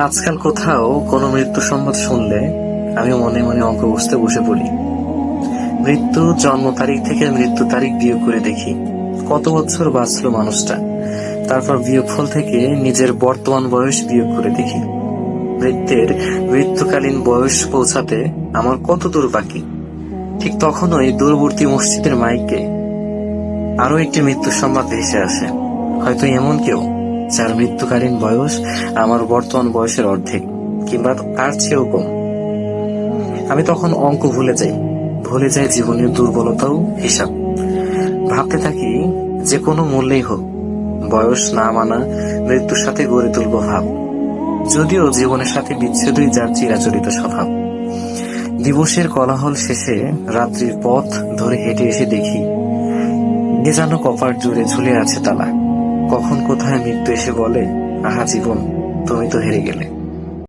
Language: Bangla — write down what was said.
আজকাল কোথাও কোনো মৃত্যু সংবাদ শুনলে আমি মনে মনে অঙ্ক কষতে বসে পড়ি। মৃত্যু জন্ম তারিখ থেকে মৃত্যু তারিখ বিয়োগ করে দেখি কত বছর বাঁচলো মানুষটা। তারপর বিয়োগফল থেকে নিজের বর্তমান বয়স বিয়োগ করে দেখি মৃত্যুকালীন বয়স পৌঁছাতে আমার কত দূর বাকি। ঠিক তখনই দূরবর্তী মসজিদের মাইকে আরো একটি মৃত্যু সংবাদ ভেসে আসে। হয়তো এমন কেউ যার মৃত্যুকালীন বয়স আমার বর্তমান বয়সের অর্ধেক কিংবা তার চেয়েও কম। আমি তখন অঙ্ক ভুলে যাই জীবনের দুর্বলতাও হিসাব। ভাবতে থাকি যে কোনো মূল্যেই হোক বয়স না মানা মৃত্যুর সাথে গড়ে তুলব ভাব। যদিও জীবনের সাথে বিচ্ছেদই যার চিরাচরিত স্বভাব। দিবসের কোলাহল শেষে রাত্রির পথ ধরে হেঁটে এসে দেখি এ যেন কপাট জুড়ে ঝুলে আছে তালা। কখন কোথায় মৃত্যু এসে বলে, আহা জীবন, তুমি তো হেরে গেলে।